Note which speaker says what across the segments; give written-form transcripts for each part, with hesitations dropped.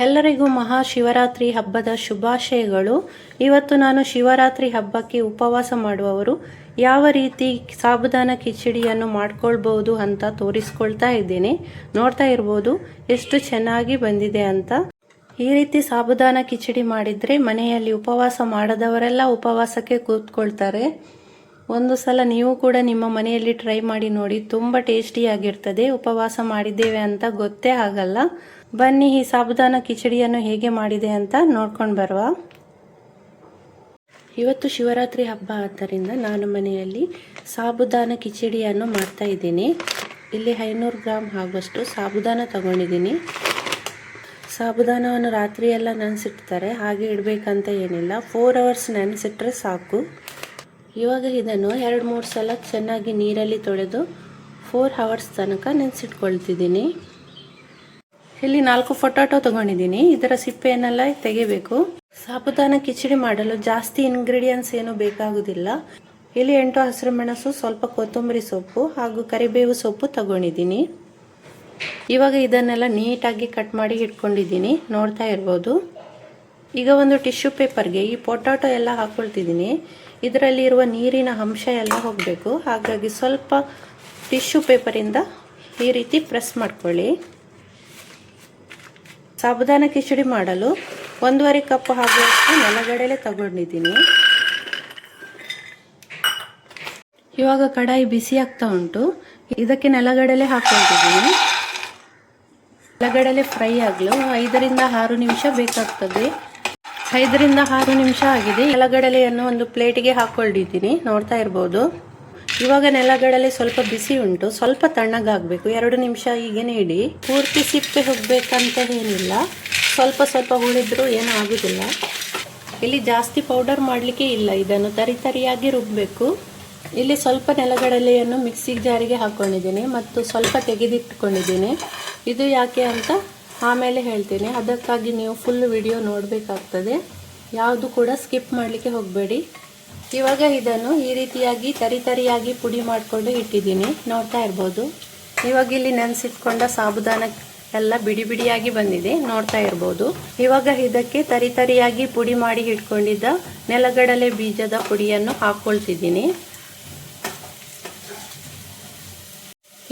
Speaker 1: ಎಲ್ಲರಿಗೂ ಮಹಾಶಿವರಾತ್ರಿ ಹಬ್ಬದ ಶುಭಾಶಯಗಳು. ಇವತ್ತು ನಾನು ಶಿವರಾತ್ರಿ ಹಬ್ಬಕ್ಕೆ ಉಪವಾಸ ಮಾಡುವವರು ಯಾವ ರೀತಿ ಸಾಬುದಾನ ಕಿಚಡಿಯನ್ನು ಮಾಡ್ಕೊಳ್ಬಹುದು ಅಂತ ತೋರಿಸ್ಕೊಳ್ತಾ ಇದ್ದೇನೆ. ನೋಡ್ತಾ ಇರ್ಬೋದು ಎಷ್ಟು ಚೆನ್ನಾಗಿ ಬಂದಿದೆ ಅಂತ. ಈ ರೀತಿ ಸಾಬುದಾನ ಕಿಚಡಿ ಮಾಡಿದರೆ ಮನೆಯಲ್ಲಿ ಉಪವಾಸ ಮಾಡದವರೆಲ್ಲ ಉಪವಾಸಕ್ಕೆ ಕೂತ್ಕೊಳ್ತಾರೆ. ಒಂದು ಸಲ ನೀವು ಕೂಡ ನಿಮ್ಮ ಮನೆಯಲ್ಲಿ ಟ್ರೈ ಮಾಡಿ ನೋಡಿ, ತುಂಬ ಟೇಸ್ಟಿಯಾಗಿರ್ತದೆ. ಉಪವಾಸ ಮಾಡಿದ್ದೇವೆ ಅಂತ ಗೊತ್ತೇ ಆಗಲ್ಲ. ಬನ್ನಿ ಈ ಸಾಬುದಾನ ಕಿಚಡಿಯನ್ನು ಹೇಗೆ ಮಾಡಿದೆ ಅಂತ ನೋಡ್ಕೊಂಡು ಬರುವ. ಇವತ್ತು ಶಿವರಾತ್ರಿ ಹಬ್ಬ ಆದ್ದರಿಂದ ನಾನು ಮನೆಯಲ್ಲಿ ಸಾಬುದಾನ ಕಿಚಡಿಯನ್ನು ಮಾಡ್ತಾ ಇದ್ದೀನಿ. ಇಲ್ಲಿ 500 ಗ್ರಾಮ್ ಆಗುವಷ್ಟು ಸಾಬುದಾನ ತಗೊಂಡಿದ್ದೀನಿ. ಸಾಬುದಾನವನ್ನು ರಾತ್ರಿ ಎಲ್ಲ ನೆನೆಸಿಡ್ತಾರೆ, ಹಾಗೆ ಇಡಬೇಕಂತ ಏನಿಲ್ಲ. 4 ಅವರ್ಸ್ ನೆನೆಸಿಟ್ರೆ ಸಾಕು. ಇವಾಗ ಇದನ್ನು 2-3 ಸಲ ಚೆನ್ನಾಗಿ ನೀರಲ್ಲಿ ತೊಳೆದು 4 ಅವರ್ಸ್ ತನಕ ನೆನೆಸಿಟ್ಕೊಳ್ತಿದ್ದೀನಿ. ಇಲ್ಲಿ 4 ಪೊಟ್ಯಾಟೊ ತಗೊಂಡಿದ್ದೀನಿ. ಇದರ ಸಿಪ್ಪೆಯನ್ನೆಲ್ಲ ತೆಗಿಬೇಕು. ಸಾಬುದಾನ ಕಿಚಡಿ ಮಾಡಲು ಜಾಸ್ತಿ ಇಂಗ್ರೀಡಿಯೆಂಟ್ಸ್ ಏನು ಬೇಕಾಗುವುದಿಲ್ಲ. ಇಲ್ಲಿ 8 ಹಸಿರು ಮೆಣಸು, ಸ್ವಲ್ಪ ಕೊತ್ತಂಬರಿ ಸೊಪ್ಪು ಹಾಗೂ ಕರಿಬೇವು ಸೊಪ್ಪು ತಗೊಂಡಿದ್ದೀನಿ. ಇವಾಗ ಇದನ್ನೆಲ್ಲ ನೀಟಾಗಿ ಕಟ್ ಮಾಡಿ ಇಟ್ಕೊಂಡಿದ್ದೀನಿ, ನೋಡ್ತಾ ಇರ್ಬೋದು. ಈಗ ಒಂದು ಟಿಶ್ಯೂ ಪೇಪರ್ಗೆ ಈ ಪೊಟ್ಯಾಟೊ ಎಲ್ಲ ಹಾಕೊಳ್ತಿದ್ದೀನಿ. ಇದರಲ್ಲಿ ಇರುವ ನೀರಿನ ಅಂಶ ಎಲ್ಲ ಹೋಗಬೇಕು. ಹಾಗಾಗಿ ಸ್ವಲ್ಪ ಟಿಶ್ಯೂ ಪೇಪರಿಂದ ಈ ರೀತಿ ಪ್ರೆಸ್ ಮಾಡ್ಕೊಳ್ಳಿ. ಸಾಬುದಾನ ಕಿಚಡಿ ಮಾಡಲು 1.5 ಕಪ್ ಆಗುವಷ್ಟು ನೆಲಗಡಲೆ ತಗೊಂಡಿದ್ದೀನಿ. ಇವಾಗ ಕಡಾಯಿ ಬಿಸಿ ಆಗ್ತಾ ಉಂಟು. ಇದಕ್ಕೆ ನೆಲಗಡಲೆ ಹಾಕೊಳ್ತಿದ್ದೀನಿ. ನೆಲಗಡಲೆ ಫ್ರೈ ಆಗಲು 5ರಿಂದ 6 ನಿಮಿಷ ಬೇಕಾಗ್ತದೆ. 5ರಿಂದ 6 ನಿಮಿಷ ಆಗಿದೆ. ನೆಲಗಡಲೆಯನ್ನು ಒಂದು ಪ್ಲೇಟಿಗೆ ಹಾಕೊಂಡಿದ್ದೀನಿ, ನೋಡ್ತಾ ಇರ್ಬೋದು. ಇವಾಗ ನೆಲಗಡಲೆ ಸ್ವಲ್ಪ ಬಿಸಿ ಉಂಟು, ಸ್ವಲ್ಪ ತಣ್ಣಗಾಗಬೇಕು. 2 ನಿಮಿಷ ಹೀಗೇನೆ ಇಡಿ. ಪೂರ್ತಿ ಸಿಪ್ಪೆ ಹೋಗ್ಬೇಕಂತ ಏನಿಲ್ಲ, ಸ್ವಲ್ಪ ಸ್ವಲ್ಪ ಉಳಿದ್ರೂ ಏನೂ ಆಗುದಿಲ್ಲ. ಇಲ್ಲಿ ಜಾಸ್ತಿ ಪೌಡರ್ ಮಾಡಲಿಕ್ಕೆ ಇಲ್ಲ, ಇದನ್ನು ತರಿಯಾಗಿ ರುಬ್ಬಬೇಕು. ಇಲ್ಲಿ ಸ್ವಲ್ಪ ನೆಲಗಡಲೆಯನ್ನು ಮಿಕ್ಸಿ ಜಾರಿಗೆ ಹಾಕೊಂಡಿದ್ದೀನಿ ಮತ್ತು ಸ್ವಲ್ಪ ತೆಗೆದಿಟ್ಕೊಂಡಿದ್ದೀನಿ. ಇದು ಯಾಕೆ ಅಂತ ಆಮೇಲೆ ಹೇಳ್ತೀನಿ, ಅದಕ್ಕಾಗಿ ನೀವು ಫುಲ್ ವಿಡಿಯೋ ನೋಡಬೇಕಾಗ್ತದೆ. ಯಾವುದು ಕೂಡ ಸ್ಕಿಪ್ ಮಾಡಲಿಕ್ಕೆ ಹೋಗಬೇಡಿ. ಇವಾಗ ಇದನ್ನು ಈ ರೀತಿಯಾಗಿ ತರಿಯಾಗಿ ಪುಡಿ ಮಾಡಿಕೊಂಡು ಇಟ್ಟಿದ್ದೀನಿ, ನೋಡ್ತಾ ಇರ್ಬೋದು. ಇವಾಗ ಇಲ್ಲಿ ನೆನೆಸಿಟ್ಕೊಂಡ ಸಾಬುದಾನ ಎಲ್ಲ ಬಿಡಿ ಬಿಡಿಯಾಗಿ ಬಂದಿದೆ, ನೋಡ್ತಾ ಇರ್ಬೋದು. ಇವಾಗ ಇದಕ್ಕೆ ತರಿಯಾಗಿ ಪುಡಿ ಮಾಡಿ ಇಟ್ಕೊಂಡಿದ್ದ ನೆಲಗಡಲೆ ಬೀಜದ ಪುಡಿಯನ್ನು ಹಾಕ್ಕೊಳ್ತಿದ್ದೀನಿ.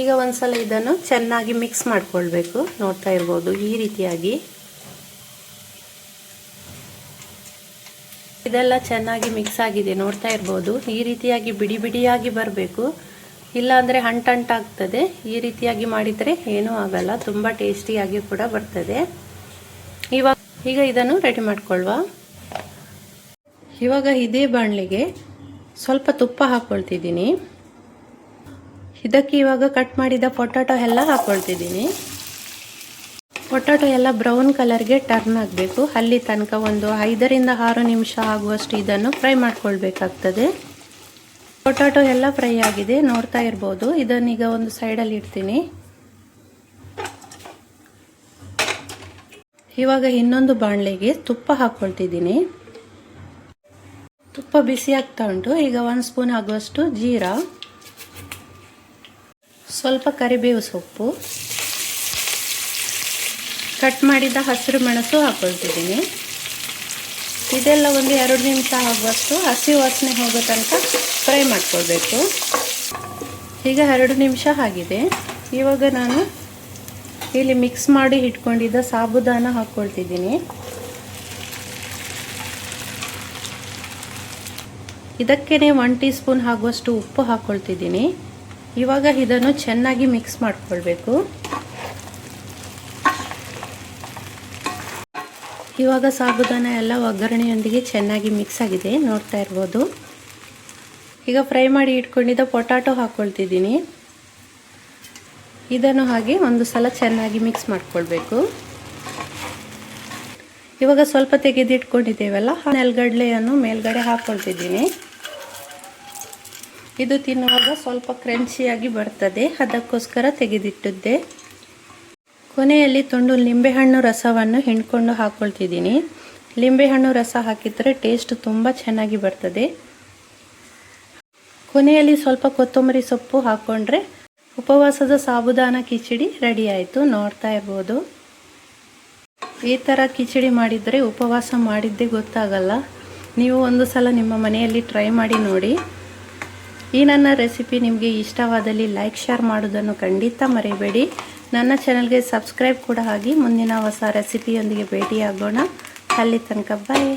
Speaker 1: ಈಗ ಒಂದ್ಸಲ ಇದನ್ನು ಚೆನ್ನಾಗಿ ಮಿಕ್ಸ್ ಮಾಡ್ಕೊಳ್ಬೇಕು, ನೋಡ್ತಾ ಇರ್ಬೋದು. ಈ ರೀತಿಯಾಗಿ ಇದೆಲ್ಲ ಚೆನ್ನಾಗಿ ಮಿಕ್ಸ್ ಆಗಿದೆ, ನೋಡ್ತಾ ಇರ್ಬೋದು. ಈ ರೀತಿಯಾಗಿ ಬಿಡಿ ಬಿಡಿಯಾಗಿ ಬರಬೇಕು, ಇಲ್ಲಾಂದರೆ ಅಂಟಾಗ್ತದೆ. ಈ ರೀತಿಯಾಗಿ ಮಾಡಿದರೆ ಏನೂ ಆಗಲ್ಲ, ತುಂಬ ಟೇಸ್ಟಿಯಾಗಿ ಕೂಡ ಬರ್ತದೆ. ಈಗ ಇದನ್ನು ರೆಡಿ ಮಾಡ್ಕೊಳ್ಳುವ. ಇವಾಗ ಇದೇ ಬಾಣಲೆಗೆ ಸ್ವಲ್ಪ ತುಪ್ಪ ಹಾಕ್ಕೊಳ್ತಿದ್ದೀನಿ. ಇದಕ್ಕೆ ಇವಾಗ ಕಟ್ ಮಾಡಿದ ಪೊಟ್ಯಾಟೊ ಎಲ್ಲ ಹಾಕ್ಕೊಳ್ತಿದ್ದೀನಿ. ಪೊಟ್ಯಾಟೊ ಎಲ್ಲ ಬ್ರೌನ್ ಕಲರ್ಗೆ ಟರ್ನ್ ಆಗಬೇಕು. ಅಲ್ಲಿ ತನಕ ಒಂದು 5ರಿಂದ 6 ನಿಮಿಷ ಆಗುವಷ್ಟು ಇದನ್ನು ಫ್ರೈ ಮಾಡ್ಕೊಳ್ಬೇಕಾಗ್ತದೆ. ಪೊಟ್ಯಾಟೊ ಎಲ್ಲ ಫ್ರೈ ಆಗಿದೆ, ನೋಡ್ತಾ ಇರ್ಬೋದು. ಇದನ್ನೀಗ ಒಂದು ಸೈಡಲ್ಲಿ ಇಡ್ತೀನಿ. ಇವಾಗ ಇನ್ನೊಂದು ಬಾಣಲೆಗೆ ತುಪ್ಪ ಹಾಕ್ಕೊಳ್ತಿದ್ದೀನಿ. ತುಪ್ಪ ಬಿಸಿ ಆಗ್ತಾ ಉಂಟು. ಈಗ 1 ಸ್ಪೂನ್ ಆಗುವಷ್ಟು ಜೀರಾ, ಸ್ವಲ್ಪ ಕರಿಬೇವು ಸೊಪ್ಪು, ಕಟ್ ಮಾಡಿದ ಹಸಿರು ಮೆಣಸು ಹಾಕ್ಕೊಳ್ತಿದ್ದೀನಿ. ಇದೆಲ್ಲ ಒಂದು 2 ನಿಮಿಷ ಆಗುವಷ್ಟು ಹಸಿ ವಾಸನೆ ಹೋಗೋ ತನಕ ಫ್ರೈ ಮಾಡ್ಕೊಳ್ಬೇಕು. ಈಗ 2 ನಿಮಿಷ ಆಗಿದೆ. ಇವಾಗ ನಾನು ಇಲ್ಲಿ ಮಿಕ್ಸ್ ಮಾಡಿ ಇಟ್ಕೊಂಡಿದ್ದ ಸಾಬುದಾನ ಹಾಕ್ಕೊಳ್ತಿದ್ದೀನಿ. ಇದಕ್ಕೇನೆ 1 ಟೀ ಸ್ಪೂನ್ ಆಗುವಷ್ಟು ಉಪ್ಪು ಹಾಕ್ಕೊಳ್ತಿದ್ದೀನಿ. ಇವಾಗ ಇದನ್ನು ಚೆನ್ನಾಗಿ ಮಿಕ್ಸ್ ಮಾಡ್ಕೊಳ್ಬೇಕು. ಇವಾಗ ಸಾಬುದಾನ ಎಲ್ಲ ಒಗ್ಗರಣೆಯೊಂದಿಗೆ ಚೆನ್ನಾಗಿ ಮಿಕ್ಸ್ ಆಗಿದೆ, ನೋಡ್ತಾ ಇರ್ಬೋದು. ಈಗ ಫ್ರೈ ಮಾಡಿ ಇಟ್ಕೊಂಡಿದ್ದ ಪೊಟ್ಯಾಟೊ ಹಾಕ್ಕೊಳ್ತಿದ್ದೀನಿ. ಇದನ್ನು ಹಾಗೆ ಒಂದು ಸಲ ಚೆನ್ನಾಗಿ ಮಿಕ್ಸ್ ಮಾಡ್ಕೊಳ್ಬೇಕು. ಇವಾಗ ಸ್ವಲ್ಪ ತೆಗೆದಿಟ್ಕೊಂಡಿದ್ದೇವಲ್ಲ, ನೆಲಗಡಲೆಯನ್ನು ಮೇಲ್ಗಡೆ ಹಾಕ್ಕೊಳ್ತಿದ್ದೀನಿ. ಇದು ತಿನ್ನುವಾಗ ಸ್ವಲ್ಪ ಕ್ರಂಚಿಯಾಗಿ ಬರ್ತದೆ, ಅದಕ್ಕೋಸ್ಕರ ತೆಗೆದಿಟ್ಟಿದ್ದೆ. ಕೊನೆಯಲ್ಲಿ ತುಂಡು ಲಿಂಬೆಹಣ್ಣು ರಸವನ್ನು ಹಿಂಡ್ಕೊಂಡು ಹಾಕ್ಕೊಳ್ತಿದ್ದೀನಿ. ಲಿಂಬೆಹಣ್ಣು ರಸ ಹಾಕಿದರೆ ಟೇಸ್ಟ್ ತುಂಬ ಚೆನ್ನಾಗಿ ಬರ್ತದೆ. ಕೊನೆಯಲ್ಲಿ ಸ್ವಲ್ಪ ಕೊತ್ತಂಬರಿ ಸೊಪ್ಪು ಹಾಕ್ಕೊಂಡ್ರೆ ಉಪವಾಸದ ಸಾಬುದಾನ ಕಿಚಡಿ ರೆಡಿ ಆಯಿತು, ನೋಡ್ತಾ ಇರ್ಬೋದು. ಈ ಥರ ಕಿಚಡಿ ಮಾಡಿದರೆ ಉಪವಾಸ ಮಾಡಿದ್ದೇ ಗೊತ್ತಾಗಲ್ಲ. ನೀವು ಒಂದು ಸಲ ನಿಮ್ಮ ಮನೆಯಲ್ಲಿ ಟ್ರೈ ಮಾಡಿ ನೋಡಿ. ಈ ನನ್ನ ರೆಸಿಪಿ ನಿಮಗೆ ಇಷ್ಟವಾದಲ್ಲಿ ಲೈಕ್ ಶೇರ್ ಮಾಡೋದನ್ನು ಖಂಡಿತ ಮರೆಯಬೇಡಿ. ನನ್ನ ಚಾನಲ್ಗೆ ಸಬ್ಸ್ಕ್ರೈಬ್ ಕೂಡ ಆಗಿ ಮುಂದಿನ ಹೊಸ ರೆಸಿಪಿಯೊಂದಿಗೆ ಭೇಟಿಯಾಗೋಣ. ಅಲ್ಲಿ ತನಕ ಬಾಯ್.